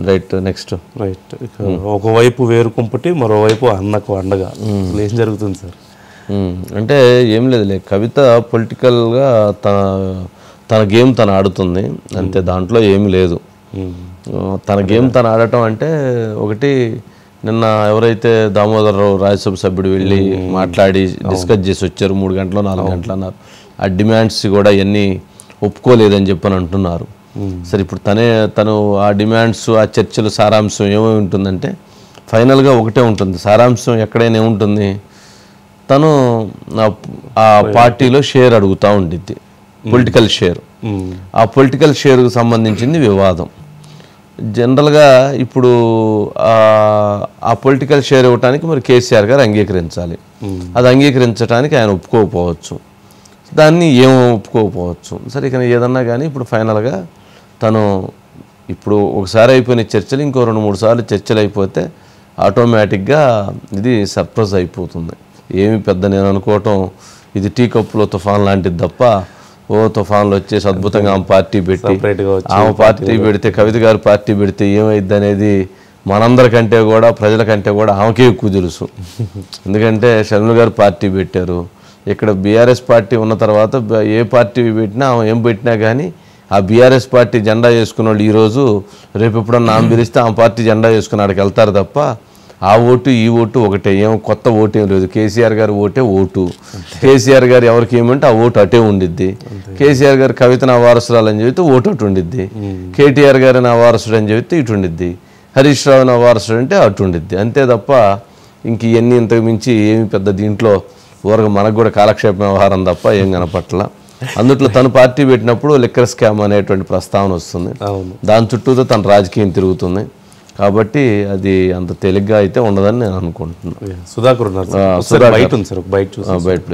Right next right. ఒకవైపు వేరుకుంపటి, మరోవైపు అన్నకు అండగా ఏం జరుగుతుంది సార్? అంటే ఏం లేదులే, కవిత పొలిటికల్గా తన గేమ్ తను ఆడుతుంది అంతే, దాంట్లో ఏమి లేదు. తన గేమ్ తను ఆడటం అంటే ఒకటి, నిన్న ఎవరైతే దామోదరరావు రాజ్యసభ సభ్యుడు వెళ్ళి మాట్లాడి డిస్కస్ చేసి వచ్చారు, 3 గంటలు 4 గంటలు అన్నారు. ఆ డిమాండ్స్ కూడా ఇవన్నీ ఒప్పుకోలేదని చెప్పని అంటున్నారు. సరే, ఇప్పుడు తను ఆ డిమాండ్స్, ఆ చర్చలు సారాంశం ఏమై ఉంటుందంటే ఫైనల్గా ఒకటే ఉంటుంది. సారాంశం ఎక్కడైనా ఏముంటుంది, తను ఆ పార్టీలో షేర్ అడుగుతూ ఉండిద్ది, పొలిటికల్ షేర్. ఆ పొలిటికల్ షేర్కు సంబంధించింది వివాదం. జనరల్గా ఇప్పుడు ఆ పొలిటికల్ షేర్ ఇవ్వడానికి మరి కేసీఆర్ గారు అంగీకరించాలి. అది అంగీకరించడానికి ఆయన ఒప్పుకోకపోవచ్చు, దాన్ని ఏమో ఒప్పుకోకపోవచ్చు. సరే, ఇక ఏదన్నా కానీ ఇప్పుడు ఫైనల్గా తను ఇప్పుడు ఒకసారి అయిపోయిన చర్చలు ఇంకో 2-3 సార్లు చర్చలు అయిపోతే ఆటోమేటిక్గా ఇది సర్ప్రైజ్ అయిపోతుంది. ఏమి పెద్ద నేను అనుకోవటం ఇది టీ కప్పులో తుఫాన్ లాంటిది తప్ప, తుఫాన్లు వచ్చేసి అద్భుతంగా ఆమె పార్టీ పెట్టి, ఆమె పార్టీ పెడితే, కవిత గారు పార్టీ పెడితే ఏమైద్ది అనేది మనందరికంటే కూడా, ప్రజల కంటే కూడా ఆమెకే ఎక్కువ తెలుసు. ఎందుకంటే షర్మిల గారు పార్టీ పెట్టారు, ఇక్కడ బీఆర్ఎస్ పార్టీ ఉన్న తర్వాత ఏ పార్టీ పెట్టినా, ఆమె ఏం పెట్టినా కానీ ఆ బీఆర్ఎస్ పార్టీ జెండా చేసుకున్న వాళ్ళు ఈరోజు రేపు ఎప్పుడన్నా ఆమె పిలిస్తే ఆ పార్టీ జెండా చేసుకుని ఆడికి వెళ్తారు తప్ప ఆ ఓటు ఈ ఓటు ఒకటే, ఏం కొత్త ఓటు ఏం లేదు. కేసీఆర్ గారు ఓటే ఓటు, కేసీఆర్ గారు ఎవరికి ఏమంటే ఆ ఓటు అటే ఉండిద్ది. కేసీఆర్ గారు కవిత నా వారసురాలు అని చెబితే ఓటు అటు ఉండిద్ది, కేటీఆర్ గారు నా వారసుడు అని చెబితే ఇటు ఉండిద్ది, హరీష్ రావు నా వారసుడు అంటే అటు ఉండిద్ది. అంతే తప్ప ఇంక ఇవన్నీ ఇంతకు మించి ఏమి పెద్ద దీంట్లో ఊరగా మనకు కూడా కాలక్షేప వ్యవహారం తప్ప ఏం కనపట్ల. అందుట్లో తను పార్టీ పెట్టినప్పుడు లిక్కర్ స్కామ్ అనేటువంటి ప్రస్తావన వస్తుంది, దాని చుట్టూతో తన రాజకీయం తిరుగుతుంది. కాబట్టి అది అంత తేలిగ్గా అయితే ఉండదని నేను అనుకుంటున్నాను. సుధాకర్ బయట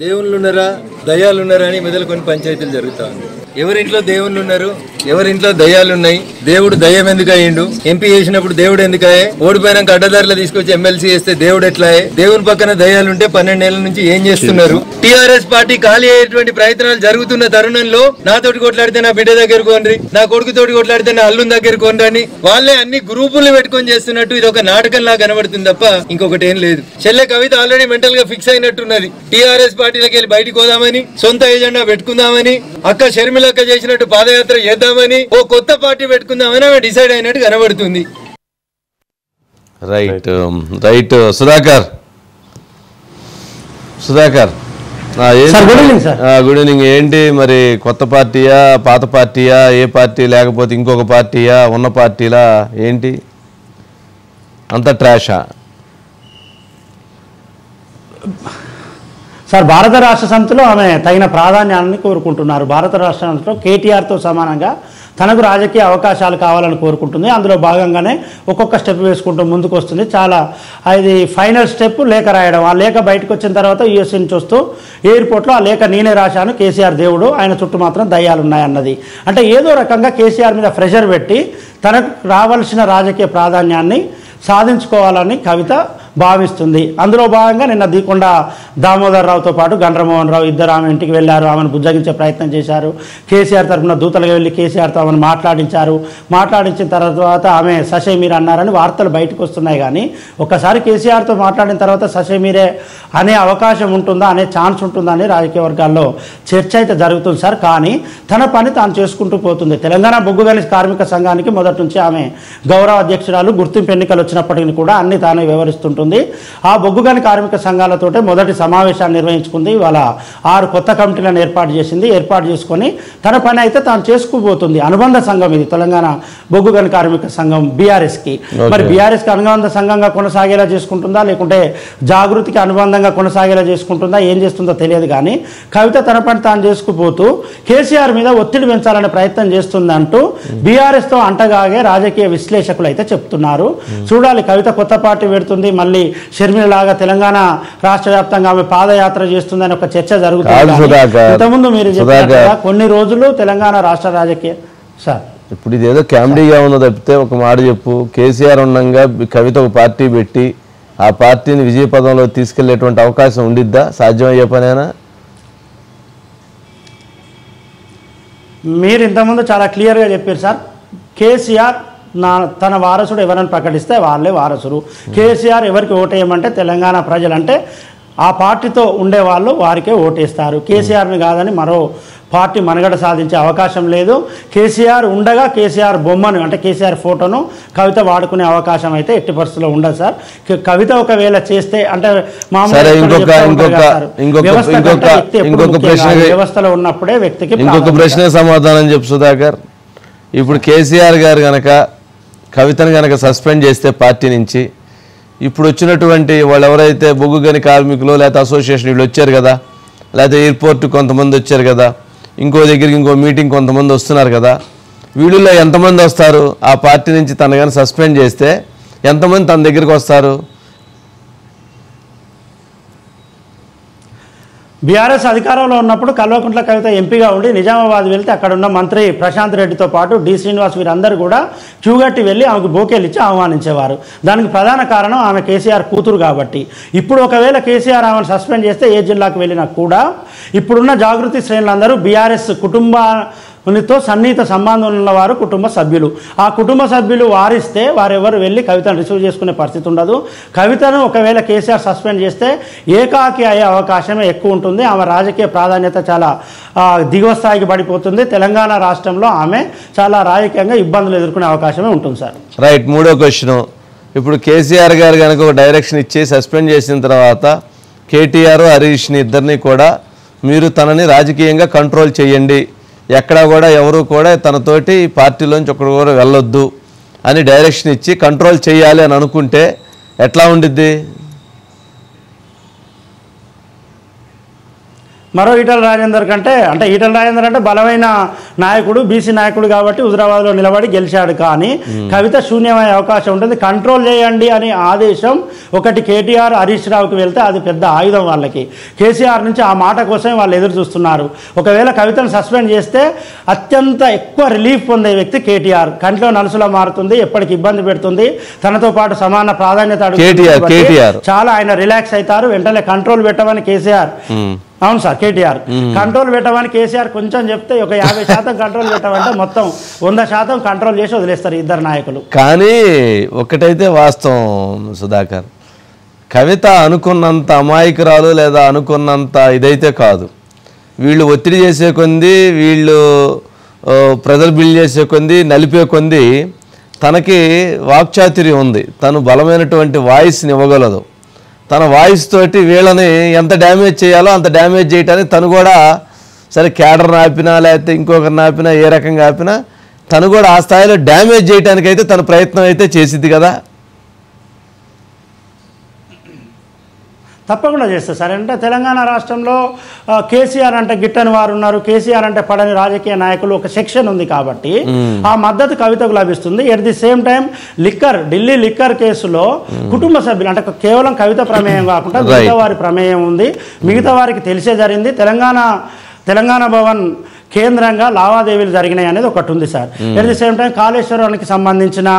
దేవుళ్ళు ఉన్నారా, దయ్యాలు ఉన్నారా అని మొదలుకొని పంచాయతీలు జరుగుతా ఉంది. ఎవరింట్లో దేవుళ్ళు ఉన్నారు, ఎవరింట్లో దయ్యాలు ఉన్నాయి, దేవుడు దయ్యం ఎందుకు అయ్యిండు, ఎంపీ చేసినప్పుడు దేవుడు ఎందుకయ్యే, ఓడిపోయినాక అడ్డదారులు తీసుకొచ్చి ఎమ్మెల్సీ చేస్తే దేవుడు ఎట్లాయే, దేవుని పక్కన దయ్యాలుంటే 12 ఏళ్ల నుంచి ఏం చేస్తున్నారు? టీఆర్ఎస్ పార్టీ ఖాళీ అయ్యేటువంటి ప్రయత్నాలు జరుగుతున్న తరుణంలో నాతోటి కొట్లాడితే నా బిడ్డ దగ్గర కోనరి, నా కొడుకు తోటి కొట్లాడితే నా అల్లుని దగ్గర కోనరని వాళ్ళే అన్ని గ్రూపులు పెట్టుకొని చేస్తున్నట్టు ఇది ఒక నాటకంలా కనబడుతుంది తప్ప ఇంకొకటి ఏం లేదు. చెల్లె కవిత ఆల్రెడీ మెంటల్ గా ఫిక్స్ అయినట్టున్నది, టీఆర్ఎస్ పార్టీలోకి వెళ్ళి బయటికి పోదామని, సొంత ఏజెండా పెట్టుకుందామని, అక్క షర్మిలక్క చేసినట్టు పాదయాత్ర చేద్దామని, ఓ కొత్త పార్టీ పెట్టుకుందామని ఆమె డిసైడ్ అయినట్టు కనబడుతుంది. Right right. Sudhakar good evening. ఏంటి మరి, కొత్త పార్టీయా, పాత పార్టీయా, ఏ పార్టీ లేకపోతే ఇంకొక పార్టీయా, ఉన్న పార్టీలా ఏంటి, అంత ట్రాషా? సార్, భారత రాష్ట్ర సమితిలో ఆమె తగిన ప్రాధాన్యాన్ని కోరుకుంటున్నారు. భారత రాష్ట్ర సమితిలో కేటీఆర్తో సమానంగా తనకు రాజకీయ అవకాశాలు కావాలని కోరుకుంటుంది. అందులో భాగంగానే ఒక్కొక్క స్టెప్ వేసుకుంటూ ముందుకు వస్తుంది. చాలా అది ఫైనల్ స్టెప్ లేఖ రాయడం. ఆ లేఖ బయటకు వచ్చిన తర్వాత యూఎస్ నుంచి వస్తూ ఎయిర్పోర్ట్లో ఆ లేఖ నేనే రాశాను, కేసీఆర్ దేవుడు, ఆయన చుట్టూ మాత్రం దయ్యాలు ఉన్నాయన్నది. అంటే ఏదో రకంగా కేసీఆర్ మీద ప్రెషర్ పెట్టి తనకు రావాల్సిన రాజకీయ ప్రాధాన్యాన్ని సాధించుకోవాలని కవిత భావిస్తుంది. అందులో భాగంగా నిన్న దీకొండ దామోదర్ రావుతో పాటు గండ్రమోహన్ రావు ఇద్దరు ఆమె ఇంటికి వెళ్ళారు, ఆమెను బుజ్జగించే ప్రయత్నం చేశారు. కేసీఆర్ తరఫున దూతలుగా వెళ్ళి కేసీఆర్తో ఆమెను మాట్లాడించారు. మాట్లాడించిన తర్వాత ఆమె ససేమీర్ అన్నారని వార్తలు బయటకు వస్తున్నాయి. కానీ ఒక్కసారి కేసీఆర్తో మాట్లాడిన తర్వాత ససేమీరే అనే అవకాశం ఉంటుందా, అనే ఛాన్స్ ఉంటుందా అని రాజకీయ వర్గాల్లో చర్చ అయితే జరుగుతుంది సార్. కానీ తన పని తాను చేసుకుంటూ పోతుంది. తెలంగాణ బొగ్గుగని కార్మిక సంఘానికి మొదటి నుంచి ఆమె గౌరవ అధ్యక్షురాలు, గుర్తింపు ఎన్నికలు వచ్చినప్పటికీ కూడా అన్ని తానే వ్యవహరిస్తుంటుంది. ఆ బొగ్గుగని కార్మిక సంఘాలతోటే మొదటి సమావేశాన్ని నిర్వహించుకుంది. ఇవాళ 6 కొత్త కమిటీలను ఏర్పాటు చేసింది. ఏర్పాటు చేసుకొని తన పని అయితే తాను చేసుకుపోతుంది. అనుబంధ సంఘం ఇది తెలంగాణ బొగ్గుగని కార్మిక సంఘం బీఆర్ఎస్కి. మరి బీఆర్ఎస్కి అనుబంధ సంఘంగా కొనసాగేలా చేసుకుంటుందా, లేకుంటే జాగృతికి అనుబంధంగా కొనసాగేలా చేసుకుంటుందా, ఏం చేస్తుందో తెలియదు. కానీ కవిత తన పని తాను చేసుకుపోతూ కేసీఆర్ మీద ఒత్తిడి పెంచాలనే ప్రయత్నం చేస్తుందంటూ బీఆర్ఎస్తో అంటగాగే రాజకీయ విశ్లేషకులు అయితే చెప్తున్నారు. చూడాలి, కవిత కొత్త పార్టీ పెడుతుంది, మళ్ళీ షర్మిల లాగా తెలంగాణ రాష్ట్ర వ్యాప్తంగా ఆమె పాదయాత్ర చేస్తుందని ఒక చర్చ జరుగుతుంది. ఇంతకుముందు మీరు చెప్పినట్టుగా కొన్ని రోజులు తెలంగాణ రాష్ట్ర రాజకీయ సార్ ఇప్పుడు ఇదేదో కామెడీగా ఉందో తప్పితే ఒక మాట చెప్పు, కేసీఆర్ ఉండగా కవిత ఒక పార్టీ పెట్టి ఆ పార్టీని విజయపదంలో తీసుకెళ్లేటువంటి అవకాశం ఉండిద్దా? సాధ్యమయ్యే పనేనా? మీరు ఇంతకుముందు చాలా క్లియర్గా చెప్పారు సార్. కేసీఆర్ తన వారసుడు ఎవరైనా ప్రకటిస్తే వాళ్ళే వారసులు. కేసీఆర్ ఎవరికి ఓటేయమంటే తెలంగాణ ప్రజలంటే ఆ పార్టీతో ఉండేవాళ్ళు వారికే ఓటేస్తారు. కేసీఆర్ని కాదని మరో పార్టీ మనుగడ సాధించే అవకాశం లేదు. కేసీఆర్ ఉండగా కేసీఆర్ బొమ్మను అంటే కేసీఆర్ ఫోటోను కవిత వాడుకునే అవకాశం అయితే ఎట్టి పరిస్థితుల్లో ఉండదు సార్. కవిత ఒకవేళ చేస్తే అంటే వ్యవస్థలో ఉన్నప్పుడే వ్యక్తికి ఇంకొక ప్రశ్న సమాధానం చెప్పు సుధాకర్. ఇప్పుడు కేసీఆర్ గారు గనక కవితను గనక సస్పెండ్ చేస్తే పార్టీ నుంచి, ఇప్పుడు వచ్చినటువంటి వాళ్ళు ఎవరైతే బొగ్గు గని కార్మికులు లేకపోతే అసోసియేషన్ వీళ్ళు వచ్చారు కదా, లేకపోతే ఎయిర్పోర్ట్ కొంతమంది వచ్చారు కదా, ఇంకో దగ్గరికి ఇంకో మీటింగ్ కొంతమంది వస్తున్నారు కదా, వీళ్ళలో ఎంతమంది వస్తారు? ఆ పార్టీ నుంచి తన కానీ సస్పెండ్ చేస్తే ఎంతమంది తన దగ్గరికి వస్తారు? బీఆర్ఎస్ అధికారంలో ఉన్నప్పుడు కల్వకుంట్ల కవిత ఎంపీగా ఉండి నిజామాబాద్ వెళ్తే అక్కడ ఉన్న మంత్రి ప్రశాంత్ రెడ్డితో పాటు డి శ్రీనివాస్ వీరందరూ కూడా క్యూగట్టి వెళ్ళి ఆమెకు బోకేలు ఇచ్చి ఆహ్వానించేవారు. దానికి ప్రధాన కారణం ఆమె కేసీఆర్ కూతురు కాబట్టి. ఇప్పుడు ఒకవేళ కేసీఆర్ ఆమెను సస్పెండ్ చేస్తే ఏ జిల్లాకు వెళ్ళినా కూడా ఇప్పుడున్న జాగృతి శ్రేణులందరూ బీఆర్ఎస్ కుటుంబానితో సన్నిహిత సంబంధం ఉన్నవారు కుటుంబ సభ్యులు. ఆ కుటుంబ సభ్యులు వారిస్తే వారెవరు వెళ్ళి కవితను రిసీవ్ చేసుకునే పరిస్థితి ఉండదు. కవితను ఒకవేళ కేసీఆర్ సస్పెండ్ చేస్తే ఏకాకి అయ్యే అవకాశమే ఎక్కువ ఉంటుంది. ఆమె రాజకీయ ప్రాధాన్యత చాలా దిగువ స్థాయికి పడిపోతుంది. తెలంగాణ రాష్ట్రంలో ఆమె చాలా రాజకీయంగా ఇబ్బందులు ఎదుర్కొనే అవకాశమే ఉంటుంది సార్. రైట్. మూడో క్వశ్చన్, ఇప్పుడు కేసీఆర్ గారు కనుక ఒక డైరెక్షన్ ఇచ్చి సస్పెండ్ చేసిన తర్వాత కేటీఆర్ హరీష్ని ఇద్దరిని కూడా మీరు తనని రాజకీయంగా కంట్రోల్ చేయండి, ఎక్కడా కూడా ఎవరు కూడా తనతోటి పార్టీలోంచి ఒకరు కూడా వెళ్ళొద్దు అని డైరెక్షన్ ఇచ్చి కంట్రోల్ చేయాలి అని అనుకుంటే ఎట్లా ఉండిద్ది? మరో ఈటల రాజేందర్ కంటే అంటే ఈటల రాజేందర్ అంటే బలమైన నాయకుడు, బీసీ నాయకుడు కాబట్టి హుజరాబాద్లో నిలబడి గెలిచాడు. కానీ కవిత శూన్యమయ్యే అవకాశం ఉంటుంది. కంట్రోల్ చేయండి అనే ఆదేశం ఒకటి కేటీఆర్ హరీష్ రావుకి వెళ్తే అది పెద్ద ఆయుధం వాళ్ళకి. కేసీఆర్ నుంచి ఆ మాట కోసమే వాళ్ళు ఎదురు చూస్తున్నారు. ఒకవేళ కవితను సస్పెండ్ చేస్తే అత్యంత ఎక్కువ రిలీఫ్ పొందే వ్యక్తి కేటీఆర్. కంట్లో నలుసులా మారుతుంది, ఎప్పటికి ఇబ్బంది పెడుతుంది, తనతో పాటు సమాన ప్రాధాన్యత అడుగుతుంది, చాలా ఆయన రిలాక్స్ అవుతారు. వెంటనే కంట్రోల్ పెట్టమని కేసీఆర్, అవును సార్ కేటీఆర్ కంట్రోల్ పెట్టమని కేసీఆర్ కొంచెం చెప్తే ఒక 50% కంట్రోల్ పెట్టమంటే మొత్తం 100% కంట్రోల్ చేసి వదిలేస్తారు ఇద్దరు నాయకులు. కానీ ఒకటైతే వాస్తవం సుధాకర్, కవిత అనుకున్నంత అమాయకురాలు లేదా అనుకున్నంత ఇదైతే కాదు. వీళ్ళు ఒత్తిడి చేసే కొంది, వీళ్ళు ప్రజలు బిల్డ్ చేసే కొంది, నలిపే కొంది తనకి వాక్చాతుర్యం ఉంది. తను బలమైనటువంటి వాయిస్ని ఇవ్వగలదు. తన వాయిస్ తోటి వీళ్ళని ఎంత డ్యామేజ్ చేయాలో అంత డ్యామేజ్ చేయటానికి తను కూడా సరే క్యాడర్ని ఆపినా లేకపోతే ఇంకొకరిని ఆపినా ఏ రకంగా ఆపినా తను కూడా ఆ స్థాయిలో డ్యామేజ్ చేయడానికైతే తన ప్రయత్నం అయితే చేసిద్ది కదా. తప్పకుండా చేస్తారు సార్. అంటే తెలంగాణ రాష్ట్రంలో కేసీఆర్ అంటే గిట్టని వారు ఉన్నారు, కేసీఆర్ అంటే పడని రాజకీయ నాయకులు ఒక సెక్షన్ ఉంది కాబట్టి ఆ మద్దతు కవితకు లభిస్తుంది. At the same time Delhi liquor కేసులో కుటుంబ సభ్యులు అంటే కేవలం కవిత ప్రమేయం కాకుండా మిగతా వారి ప్రమేయం ఉంది. మిగతా వారికి తెలిసే జరిగింది. తెలంగాణ భవన్ కేంద్రంగా లావాదేవీలు జరిగినాయి అనేది ఒకటి ఉంది sir. At the same time కాళేశ్వరానికి సంబంధించిన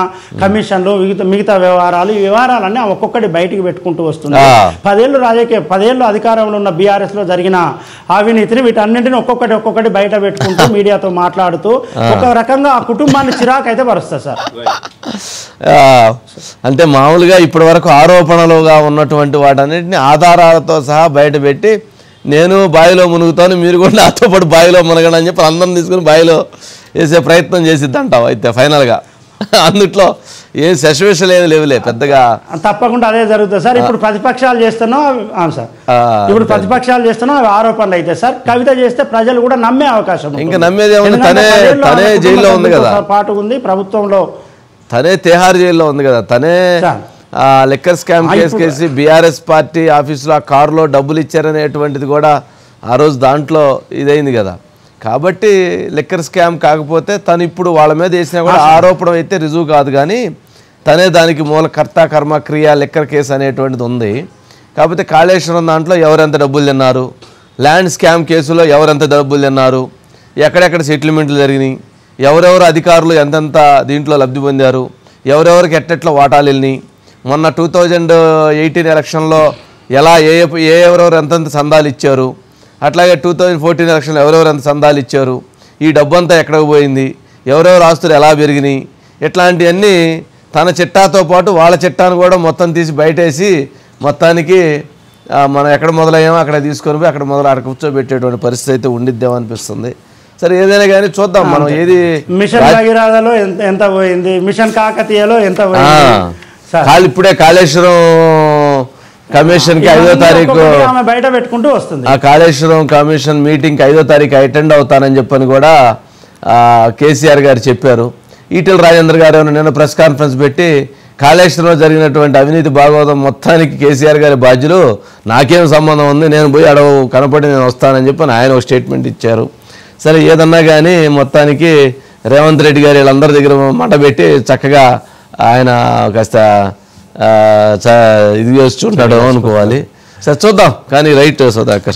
కమిషన్లు మిగతా వ్యవహారాలు, ఈ వ్యవహారాలన్నీ ఒక్కొక్కటి బయటికి పెట్టుకుంటూ వస్తుంది. 10 ఏళ్ళు అధికారంలో ఉన్న బీఆర్ఎస్ లో జరిగిన అవినీతిని వీటన్నింటిని ఒక్కొక్కటి బయట పెట్టుకుంటూ మీడియాతో మాట్లాడుతూ ఒక రకంగా ఆ కుటుంబాన్ని చిరాకు అయితే పరుస్తారు సార్. అంటే మామూలుగా ఇప్పటి వరకు ఆరోపణలుగా ఉన్నటువంటి వాటన్నిటిని ఆధారాలతో సహా బయట పెట్టి నేను బావిలో మునుగుతాను, మీరు కూడా నాతో పాటు బావిలో మునగండి అని చెప్పి అందరం తీసుకుని బావిలో వేసే ప్రయత్నం చేసిద్ది అంటావు అయితే ఫైనల్గా. అందుట్లో ఏం సెషవేషన్ ఏమి లేవులే పెద్దగా. తప్పకుండా అదే జరుగుతుంది సార్. ఇప్పుడు ప్రతిపక్షాలు చేస్తున్నాం సార్, ఇప్పుడు ప్రతిపక్షాలు చేస్తున్నాం అవి ఆరోపణలు అయితే సార్. కవిత చేస్తే ప్రజలు కూడా నమ్మే అవకాశం. ఇంకా నమ్మేది ఏముంది, తనే జైల్లో ఉంది కదా, పాటు ఉంది ప్రభుత్వంలో, తనే తిహార్ జైల్లో ఉంది కదా, తనే liquor scam case BRS party ఆఫీసులో ఆ కారులో డబ్బులు ఇచ్చారనేటువంటిది కూడా ఆ రోజు దాంట్లో ఇదైంది కదా. కాబట్టి లిక్కర్ స్కామ్ కాకపోతే తను ఇప్పుడు వాళ్ళ మీద వేసినా కూడా ఆరోపణ అయితే రుజువు కాదు, కానీ తనే దానికి మూల కర్త కర్మ క్రియ లిక్కర్ కేసు అనేటువంటిది ఉంది. కాకపోతే కాళేశ్వరం దాంట్లో ఎవరెంత డబ్బులు తిన్నారు, ల్యాండ్ స్కామ్ కేసులో ఎవరెంత డబ్బులు తిన్నారు, ఎక్కడెక్కడ సెటిల్మెంట్లు జరిగినాయి, ఎవరెవరు అధికారులు ఎంతెంత దీంట్లో లబ్ధి పొందారు, ఎవరెవరికి ఎట్టెట్ల వాటాలు వెళ్ళినాయి, మొన్న 2018 ఎలక్షన్లో ఎలా ఎవరెవరు ఎంతెంత సందాలు ఇచ్చారు, అట్లాగే 2014 ఎలక్షన్లో ఎవరెవరు ఎంత సందాలు ఇచ్చారు, ఈ డబ్బు అంతా ఎక్కడికి పోయింది, ఎవరెవరు ఆస్తులు ఎలా పెరిగినాయి, ఇట్లాంటివన్నీ తన చిట్టాతో పాటు వాళ్ళ చిట్టాను కూడా మొత్తం తీసి బయటేసి మొత్తానికి మనం ఎక్కడ మొదలయ్యామో అక్కడ తీసుకొని పోయి అక్కడ కూర్చోబెట్టేటువంటి పరిస్థితి అయితే ఉండిద్దాం అనిపిస్తుంది. సరే ఏదైనా కానీ చూద్దాం మనం. ఏది మిషన్ భగీరథలో ఎంత పోయింది, మిషన్ కాకతీయలో ఎంత పోయింది, ఇప్పుడే కాళేశ్వరం కమిషన్కి 5వ తారీఖు బయట పెట్టుకుంటూ వస్తుంది. ఆ కాళేశ్వరం కమిషన్ మీటింగ్కి 5వ తారీఖు అటెండ్ అవుతానని చెప్పని కూడా కేసీఆర్ గారు చెప్పారు. ఈటెల రాజేంద్ర గారు నిన్న ప్రెస్ కాన్ఫరెన్స్ పెట్టి కాళేశ్వరంలో జరిగినటువంటి అవినీతి భాగవతం మొత్తానికి కేసీఆర్ గారి బాధ్యులు, నాకేం సంబంధం ఉంది, నేను పోయి కనపడి నేను వస్తానని చెప్పి ఆయన ఒక స్టేట్మెంట్ ఇచ్చారు. సరే ఏదన్నా కానీ మొత్తానికి రేవంత్ రెడ్డి గారు వీళ్ళందరి దగ్గర మాట పెట్టి చక్కగా ఆయన కాస్త ఇది చేస్తుంటాడు అనుకోవాలి. సరే చూద్దాం కానీ. రైట్ సుధాకర్.